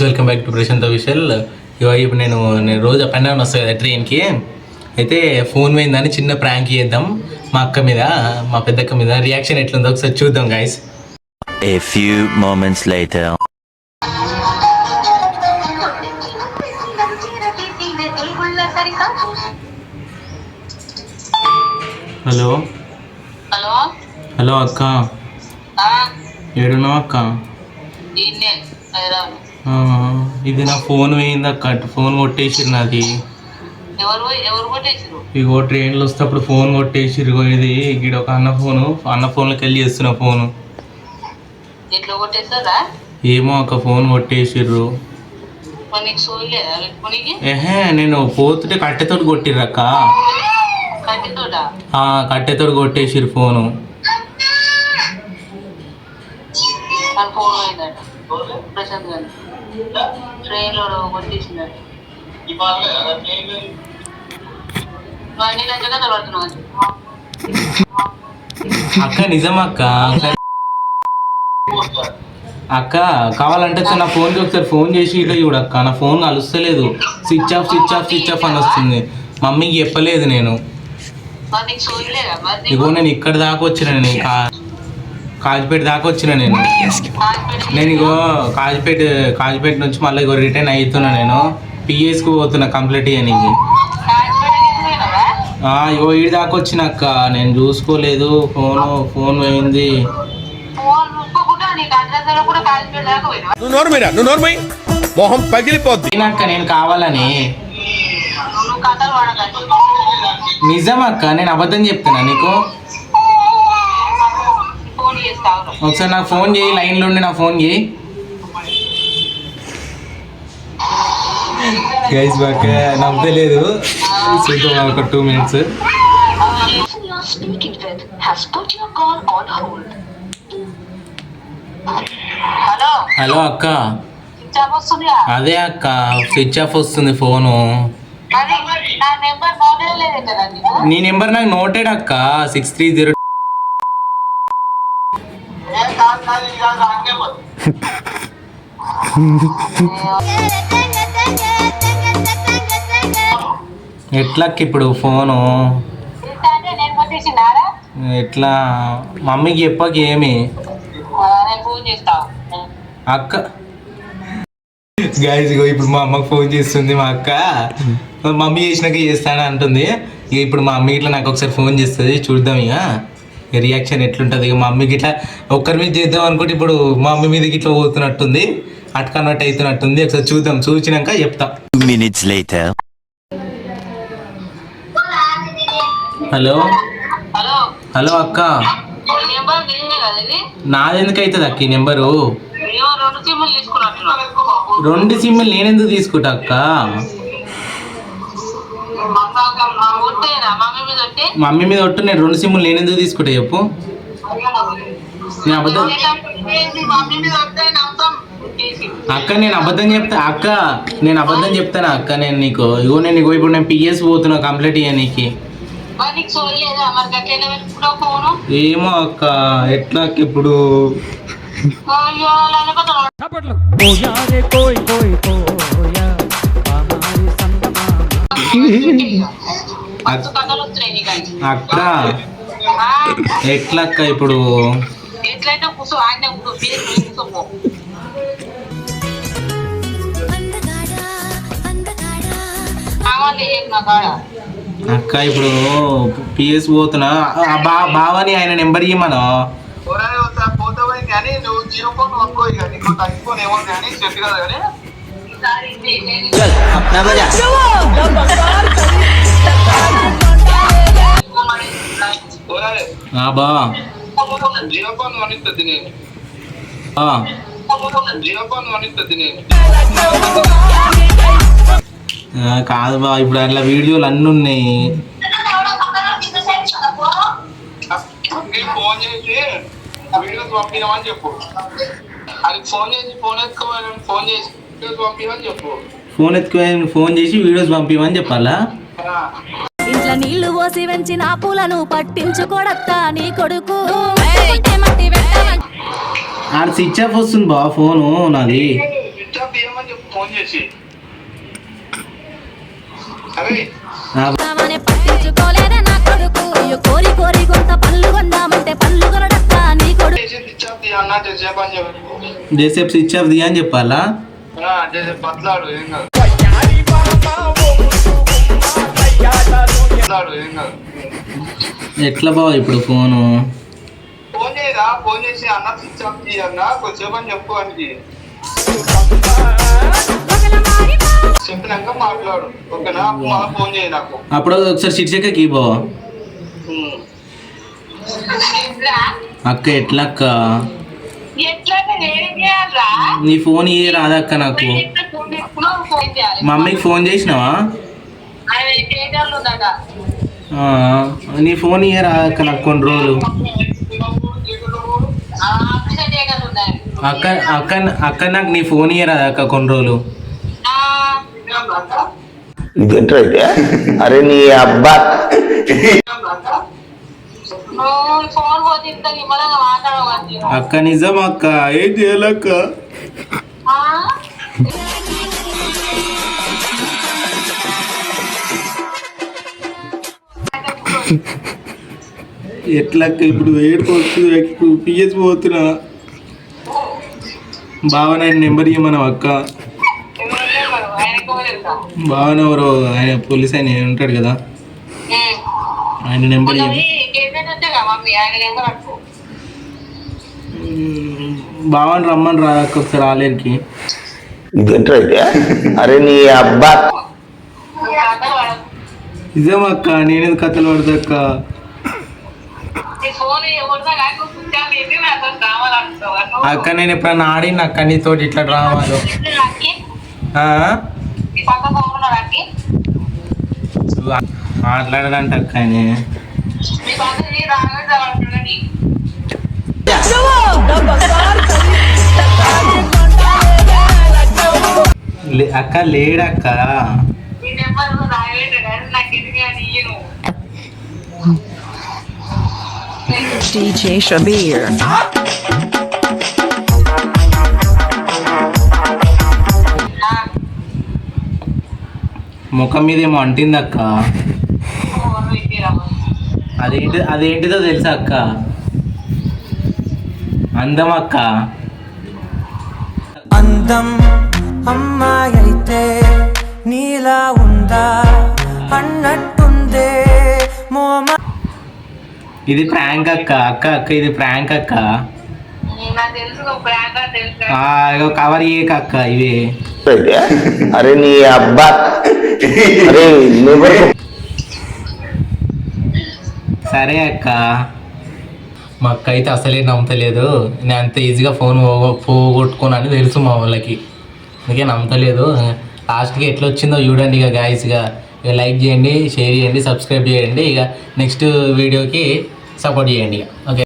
Welcome back to Prashanth విషల్. ఇప్పుడు నేను రోజు అప్ అండ్ డౌన్ వస్తాను కదా ట్రైన్కి. అయితే ఫోన్ పోయిందని చిన్న ప్రాంక్ చేద్దాం మా అక్క మీద, మా పెద్దక్క మీద. రియాక్షన్ ఎట్లుందో ఒకసారి చూద్దాం guys. A few moments later. Hello hello hello అక్క, ఏడున్నావు అక్క? ఇది నా ఫోన్ పోయింది అక్క, ఫోన్ కొట్టేసిరు నాది. ఇగో ట్రైన్లో వస్తే అప్పుడు ఫోన్ కొట్టేసిరు. ఇది ఇక్కడ ఒక అన్న ఫోన్లోకి వెళ్ళి చేస్తున్నా ఫోను. ఏమో అక్క ఫోన్ కొట్టేసిర్రు. ఏహే నేను పోతుంటే కట్టెతోటి కొట్టిర్రు అక్క. కట్టెతోటి కొట్టేసిర్రు ఫోను. అక్క నిజం అక్క. అక్క కావాలంటే నా ఫోన్కి ఒకసారి ఫోన్ చేసి ఇట్లా చూడక్క, నా ఫోన్ కలుస్తలేదు. Switch off switch off switch off అని వస్తుంది. మమ్మీకి చెప్పలేదు నేను. ఇగో నేను ఇక్కడ దాకా వచ్చిన, నేను కాజిపేట దాకా వచ్చిన. నేను ఇగో కాజిపేట నుంచి మళ్ళీ ఇగో రిటర్న్ అవుతున్నా. నేను పిఎస్కి పోతున్నా కంప్లీట్ చేయడానికి. ఇగో ఈడి దాకా వచ్చినక్క, నేను చూసుకోలేదు. ఫోన్ పోయింది. మొహం పగిలిపోద్ది. నేను కావాలని నిజం అక్క, నేను అబద్ధం చెప్తున్నా నీకు. ఒకసారి నాకు ఫోన్ చేయి, లైన్లో ఉండి నాకు ఫోన్ చేయి. గైస్ బాక నమ్మలేదు. ఒక 2 minutes. హలో అక్క. అదే అక్క స్విచ్ ఆఫ్ వస్తుంది ఫోను. నీ నెంబర్ నాకు నోటెడ్ అక్క, 630. ఎట్లా ఇప్పుడు ఫోను ఎట్లా? మమ్మీకి చెప్పక ఏమి అక్క. గైస్ ఇప్పుడు మా అమ్మకి ఫోన్ చేస్తుంది మా అక్క. మమ్మీ చేసినాక చేస్తాను అంటుంది. ఇక ఇప్పుడు మా మమ్మీ ఇట్లా నాకు ఒకసారి ఫోన్ చేస్తుంది, చూద్దాం ఇక రియాక్షన్ ఎట్లుంటుంది. ఇక మా మమ్మీకి ఇట్లా ఒక్కరి మీద చేద్దాం అనుకుంటే ఇప్పుడు మా మమ్మీ మీదకి ఇట్లా పోతున్నట్టుంది, అట్కన్నట్టు అవుతున్నట్టుంది. ఒకసారి చూద్దాం, చూసినాక చెప్తా. 2 minutes later. హలో హలో అక్క. నాదెందుకు అవుతుంది అక్క ఈ నెంబరు? 2 సిమ్లు నేనెందుకు తీసుకుంటా అక్క? మమ్మీ మీద ఒట్టు. నేను 2 సిమ్లు నేనెందుకు తీసుకుంటా చెప్పు? నేను అబద్ధం అక్క, నేను అబద్ధం చెప్తా అక్క, నేను అబద్ధం చెప్తాను అక్క. నేను నీకు ఇప్పుడు నేను పిఎస్ పోతున్నా కంప్లీట్ చేయనీకి. ఏమో అక్క ఎట్లా ఇప్పుడు? అక్క ఎట్లా అక్క ఇప్పుడు? అక్క ఇప్పుడు పిఎస్ పోతున్నా. బావని ఆయన నెంబర్ ఇవ్వమను. కాదు బా, ఇప్పుడు అట్లా వీడియోలు అన్నీ ఉన్నాయి. ఫోన్ ఎత్తుకోని ఫోన్ చేసి వీడియోస్ పంపిమని చెప్పాలా? ఇంట్లో నీళ్లు పోసి వెంచిన పూలను పట్టించుకోడత్తా నీ కొడుకు. స్విచ్ ఆఫ్ వస్తుంది బా ఫోను నాది. ఫోన్ చేసి అరే రామనే పట్టించుకోలేదే నా కొడుకు కోరి కోరి కొంత పళ్ళు కొందామంటే పళ్ళు కొనడక్క నీ కొడుకు చేసి ఇచ్చాది అన్న చేసేపు అని చెప్పి జేసేపు స్విచ్ ఆఫ్ దియా అని చెప్పాలా? చేసేపు బట్లాడు ఏం కాదు బట్లాడు ఏం కాదు. ఎట్లా బావ ఇప్పుడు ఫోను? ఫోన్ చేయరా, ఫోన్ చేసి అన్న స్విచ్ ఆఫ్ చేయన్నా కొద్దిసేపు అని చెప్పు అని చెప్పినాక మాట్లాడు ఓకేనా. మళ్ళీ ఫోన్ చేయి నాకు. అప్పుడు ఒకసారి శిక్షక కీ బావ. అక్క ఎట్లా అక్క? నీ ఫోన్ ఇయ్యే రాదక్క నాకు. మమ్మీకి ఫోన్ చేసినావా? నీ ఫోన్ ఇయ్యే రాదక్క నాకు కొన్ని రోజులు. అక్క అక్క అక్క నాకు నీ ఫోన్ ఇయ్యే రాదక్క కొన్ని రోజులు. ఇదేంటైతే అరే నీ అబ్బా అక్క నిజం అక్క, ఏం చేయాలక్క? ఎట్లక్క ఇప్పుడు ఏడుకోవచ్చు, పిఎస్ పోతున్నా. బావ నేను నెంబర్ ఇవ్వమన్నావు అక్క. బావన ఎవరో ఆయన పోలీస్ ఆయన ఉంటాడు కదా, ఆయన నెంబర్ బావని రమ్మని రాదక్క ఒకసారి ఆలేరికి. ఇదేంటైతే అరే నీ అబ్బా నిజం అక్క, నేనేది కథలు పడదక్క. అక్క నేను ఎప్పుడన్నా ఆడిన అక్క నీతోటి ఇట్లా డ్రామాలు. మాట్లాడదంట అక్క ఆయన. అక్క లేడక్క. DJ Shabir. ముఖం మీద ఏమో అంటింది అక్క. అదేంటిదో తెలుసా అక్క? అందం అక్క. అందం అమ్మాయి అయితే నీలా ఉందా అన్నట్టుందే మోమ. ఇది ప్రాంక్ అక్క. అక్క అక్క ఇది ప్రాంక్ అక్క. ఇగో కవర్ చేయక అక్క ఇవి. అరే నీ అబ్బా అరే నువ్వు సరే అక్క. మా అక్క అయితే అసలే నమ్మతలేదు. నేను అంత ఈజీగా ఫోన్ పోగొట్టుకున్నాను తెలుసు మా వాళ్ళకి, అందుకే నమ్మతలేదు. లాస్ట్కి ఎట్లా వచ్చిందో చూడండి ఇక గాయస్గా. ఇక లైక్ చేయండి, షేర్ చేయండి, సబ్స్క్రైబ్ చేయండి. ఇక నెక్స్ట్ వీడియోకి సపోర్ట్ చేయండి ఇక. ఓకే.